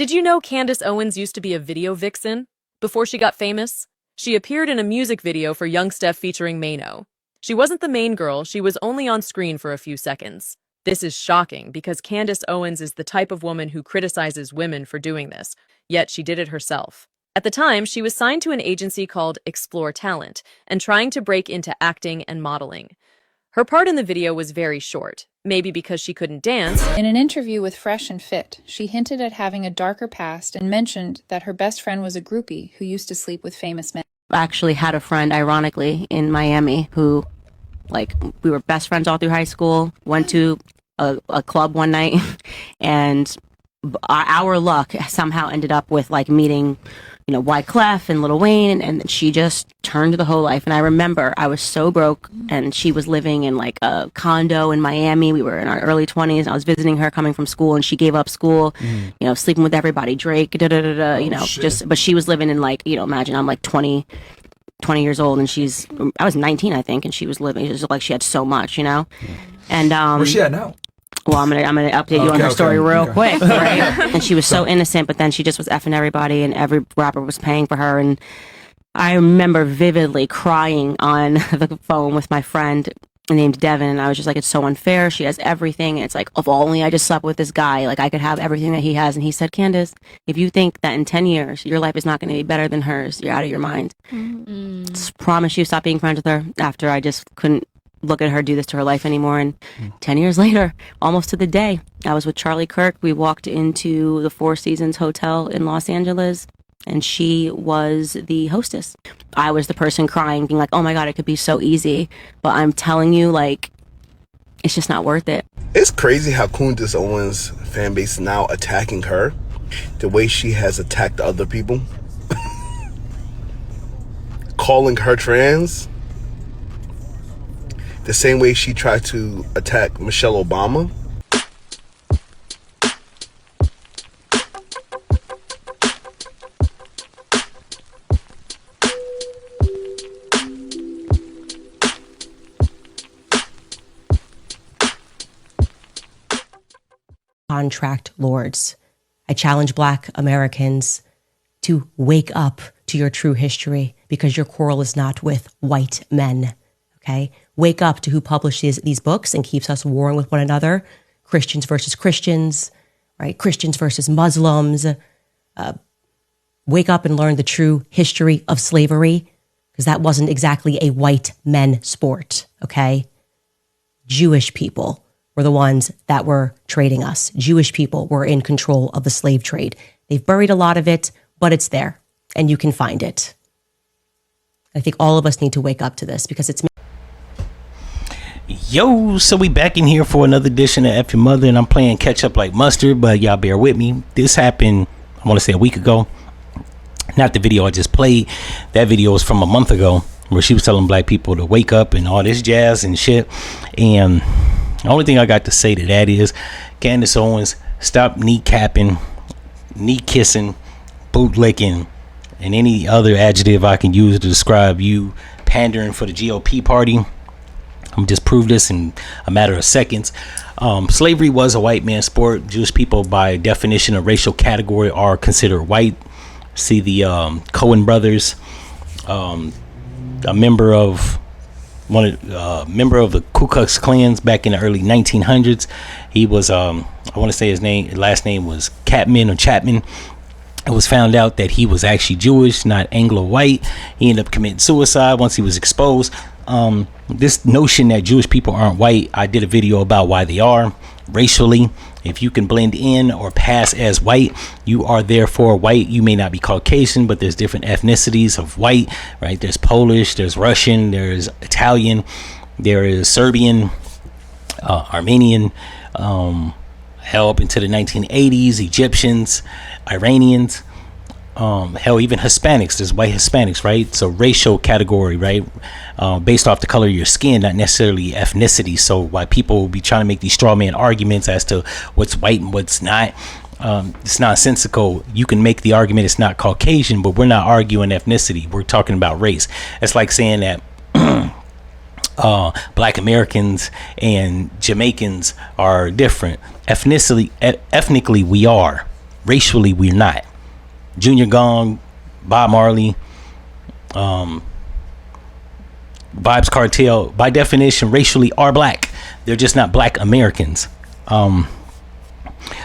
Did you know Candice Owens used to be a video vixen? Before she got famous, she appeared in a music video for Young Steph featuring Mano. She wasn't the main girl, she was only on screen for a few seconds. This is shocking because Candice Owens is the type of woman who criticizes women for doing this, yet she did it herself. At the time, she was signed to an agency called Explore Talent and trying to break into acting and modeling. Her part in the video was very short, maybe because she couldn't dance. In an interview with Fresh and Fit, she hinted at having a darker past and mentioned that her best friend was a groupie who used to sleep with famous men. I actually had a friend, ironically, in Miami who, we were best friends all through high school, went to a club one night, and our luck somehow ended up with, meeting, Wyclef and Lil Wayne, and she just turned the whole life. And I remember I was so broke, and she was living in, a condo in Miami. We were in our early 20s. I was visiting her coming from school, and she gave up school, sleeping with everybody, Drake, but she was living in, imagine I'm 20 years old, and I was 19, I think, and she was living, it just looked like she had so much, And where's she at now? Well, I'm gonna update you on her story real quick, right? And she was so innocent, but then she just was effing everybody, and every rapper was paying for her. And I remember vividly crying on the phone with my friend named Devin, and I was just like, it's so unfair. She has everything. And it's like, if only I just slept with this guy, I could have everything that he has. And he said, Candace, if you think that in 10 years your life is not going to be better than hers, you're out of your mind. Just promise you, stop being friends with her. After I just couldn't look at her do this to her life anymore. And 10 years later, almost to the day, I was with Charlie Kirk. We walked into the Four Seasons Hotel in Los Angeles, and she was the hostess. I was the person crying, being like, oh my God, it could be so easy. But I'm telling you, it's just not worth it. It's crazy how Candice Owens' fan base is now attacking her the way she has attacked other people. Calling her trans the same way she tried to attack Michelle Obama. Contract lords. I challenge Black Americans to wake up to your true history, because your quarrel is not with white men. Okay? Wake up to who publishes these books and keeps us warring with one another. Christians versus Christians, right? Christians versus Muslims. Wake up and learn the true history of slavery, because that wasn't exactly a white men sport, okay? Jewish people were the ones that were trading us. Jewish people were in control of the slave trade. They've buried a lot of it, but it's there, and you can find it. I think all of us need to wake up to this, because it's... Yo, so we back in here for another edition of F-ya-Motha, and I'm playing catch up like mustard, but y'all bear with me. This happened, I want to say, a week ago. Not the video I just played. That video was from a month ago, where she was telling Black people to wake up and all this jazz and shit. And the only thing I got to say to that is, Candace Owens, stop kneecapping, knee kissing, bootlicking, and any other adjective I can use to describe you pandering for the GOP party. I'm just prove this in a matter of seconds. Slavery was a white man's sport. Jewish people, by definition of racial category, are considered white. See the Coen brothers, a member of the Ku Klux Klans back in the early 1900s. He was, I want to say his last name was Chapman. It was found out that he was actually Jewish, not Anglo-white. He ended up committing suicide once he was exposed. This notion that Jewish people aren't white, I did a video about why they are racially. If you can blend in or pass as white, you are therefore white. You may not be Caucasian, but there's different ethnicities of white, right? There's Polish, there's Russian, there's Italian, there is Serbian, Armenian, hell, up into the 1980s, Egyptians, Iranians, hell, even Hispanics. There's white Hispanics, right? So racial category, right? Based off the color of your skin, not necessarily ethnicity. So why people will be trying to make these straw man arguments as to what's white and what's not, it's nonsensical. You can make the argument it's not Caucasian, but we're not arguing ethnicity. We're talking about race. It's like saying that Black Americans and Jamaicans are different. Ethnically we are. racially we're not. Junior Gong, Bob Marley, Vibes Cartel, by definition, racially are black. They're just not black Americans.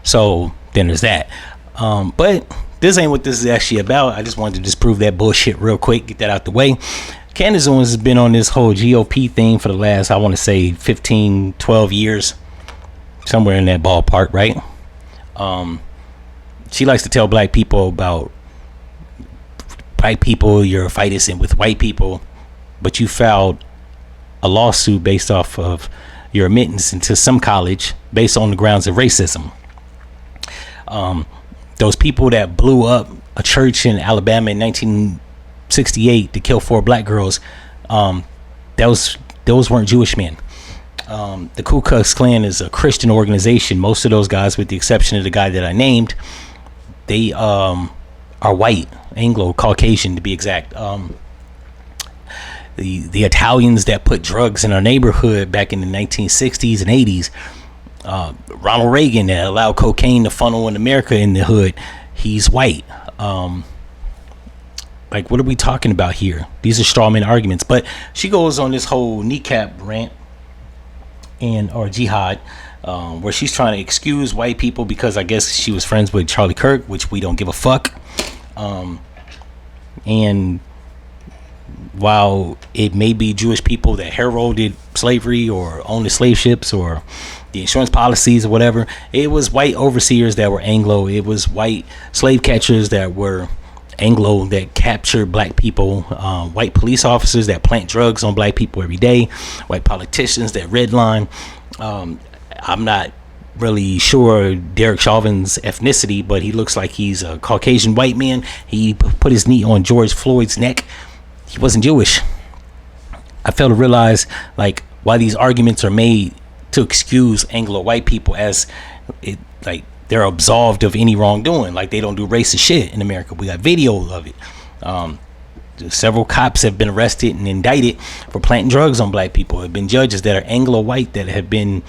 So then there's that. But this ain't what this is actually about. I just wanted to disprove that bullshit real quick, get that out the way. Candace Owens has been on this whole GOP thing for the last, I want to say 15, 12 years, somewhere in that ballpark, right? She likes to tell black people about white people, your fight isn't with white people, but you filed a lawsuit based off of your admittance into some college based on the grounds of racism. Those people that blew up a church in Alabama in 1968 to kill 4 black girls, those weren't Jewish men. The Ku Klux Klan is a Christian organization. Most of those guys, with the exception of the guy that I named, they are white, Anglo, Caucasian to be exact. The Italians that put drugs in our neighborhood back in the 1960s and 80s, Ronald Reagan that allowed cocaine to funnel in America in the hood, he's white. Like, what are we talking about here? These are strawman arguments. But she goes on this whole kneecap rant or jihad, where she's trying to excuse white people because I guess she was friends with Charlie Kirk, which we don't give a fuck. And while it may be Jewish people that heralded slavery or owned the slave ships or the insurance policies or whatever, it was white overseers that were Anglo. It was white slave catchers that were Anglo that captured black people, white police officers that plant drugs on black people every day, white politicians that redline. I'm not really sure Derek Chauvin's ethnicity, but he looks like he's a Caucasian white man. He put his knee on George Floyd's neck. He wasn't Jewish. I fail to realize like why these arguments are made to excuse Anglo white people as it like they're absolved of any wrongdoing, like they don't do racist shit in America. We got video of it. Several cops have been arrested and indicted for planting drugs on black people. There have been judges that are Anglo white that have been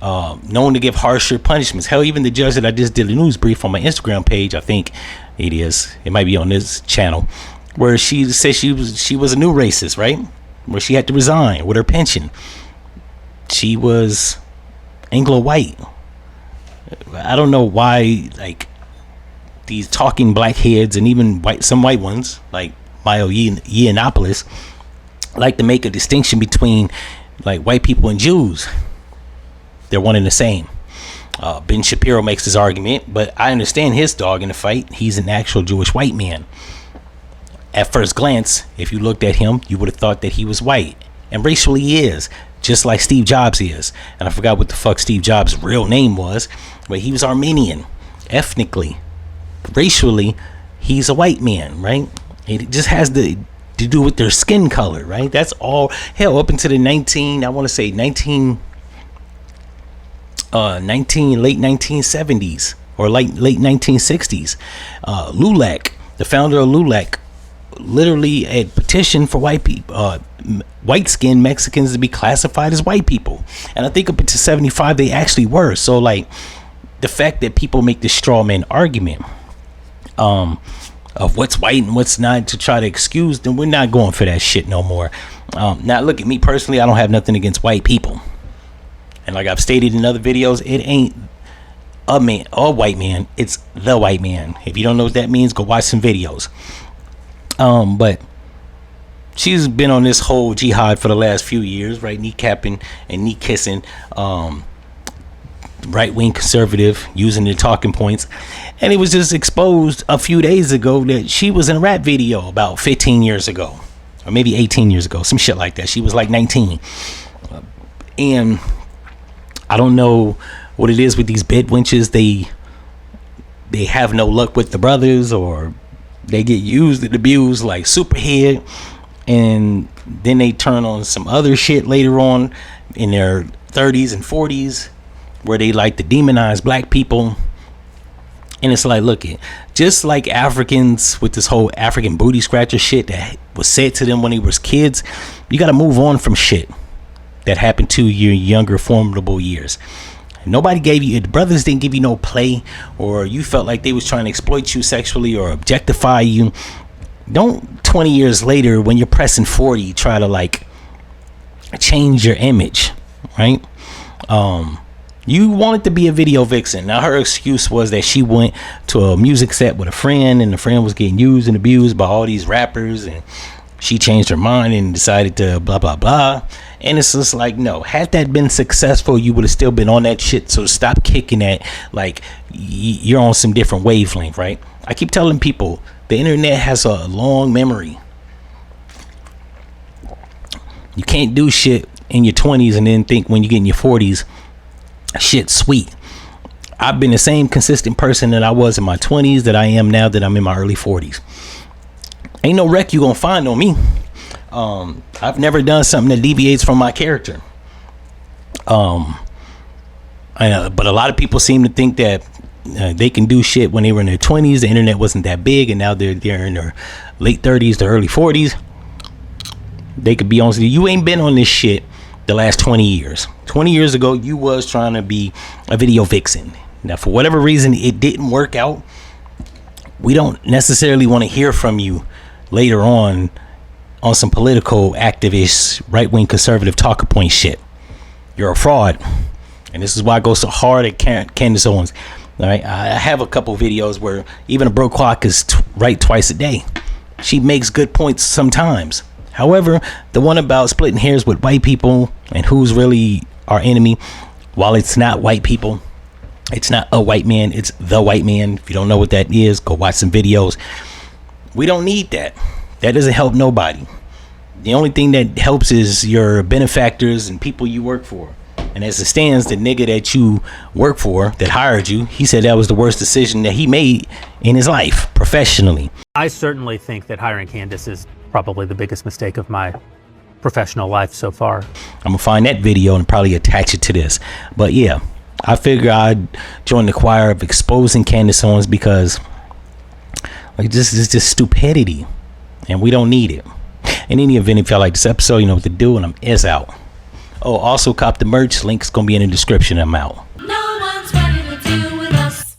known to give harsher punishments. Hell, even the judge that I just did a news brief on my Instagram page, I think it might be on this channel, where she said she was a new racist, right? Where she had to resign with her pension. She was Anglo white. I don't know why, like, these talking black heads and even some white ones like Milo Yiannopoulos like to make a distinction between like white people and Jews. They're one and the same. Ben Shapiro makes this argument, but I understand his dog in the fight. He's an actual Jewish white man. At first glance, if you looked at him, you would have thought that he was white, and racially he is, just like Steve Jobs is. And I forgot what the fuck Steve Jobs' real name was, but he was Armenian. Ethnically, racially, he's a white man, right? It just has to do with their skin color, right? That's all. Hell, up into the late 1970s or late 1960s. LULAC, the founder of LULAC, literally had petitioned for white people, white skinned Mexicans to be classified as white people. And I think up into 75 they actually were. So like the fact that people make this straw man argument of what's white and what's not to try to excuse them, we're not going for that shit no more. Now look at me personally, I don't have nothing against white people. And like I've stated in other videos, it ain't a man or white man, it's the white man. If you don't know what that means, go watch some videos. But she's been on this whole jihad for the last few years, right? Kneecapping and knee kissing, right-wing conservative, using the talking points. And it was just exposed a few days ago that she was in a rap video about 15 years ago, or maybe 18 years ago, some shit like that. She was like 19. And I don't know what it is with these bed wenches. They have no luck with the brothers, or they get used and abused like Superhead, and then they turn on some other shit later on in their 30s and 40s where they like to demonize black people. And it's like, look, just like Africans with this whole African booty scratcher shit that was said to them when they was kids, you got to move on from shit that happened to your younger formidable years. Nobody gave you, the brothers didn't give you no play, or you felt like they was trying to exploit you sexually or objectify you. Don't 20 years later, when you're pressing 40, try to like change your image, right? You wanted to be a video vixen. Now her excuse was that she went to a music set with a friend, and the friend was getting used and abused by all these rappers, and she changed her mind and decided to blah blah blah. And it's just like, no, had that been successful, you would have still been on that shit. So stop kicking at like you're on some different wavelength, right? I keep telling people the internet has a long memory. You can't do shit in your 20s and then think when you get in your 40s shit sweet. I've been the same consistent person that I was in my 20s that I am now that I'm in my early 40s. Ain't no wreck you gonna find on me. I've never done something that deviates from my character. But a lot of people seem to think that they can do shit when they were in their 20s. The internet wasn't that big, and now they're in their late 30s to early 40s. They could be on. You ain't been on this shit the last 20 years. 20 years ago, you was trying to be a video vixen. Now, for whatever reason, it didn't work out. We don't necessarily want to hear from you later on some political activist, right-wing conservative talker point shit. You're a fraud. And this is why I go so hard at Candice Owens. All right, I have a couple videos where even a broke clock is right twice a day. She makes good points sometimes. However, the one about splitting hairs with white people and who's really our enemy, while it's not white people, it's not a white man, it's the white man. If you don't know what that is, go watch some videos. We don't need that. That doesn't help nobody. The only thing that helps is your benefactors and people you work for. And as it stands, the nigga that you work for, that hired you, he said that was the worst decision that he made in his life, professionally. I certainly think that hiring Candace is probably the biggest mistake of my professional life so far. I'm gonna find that video and probably attach it to this. But yeah, I figure I'd join the choir of exposing Candace Owens because like this is just stupidity, and we don't need it. In any event, if y'all like this episode, you know what to do, and I'm out. Oh, also cop the merch. Link's gonna be in the description. I'm out.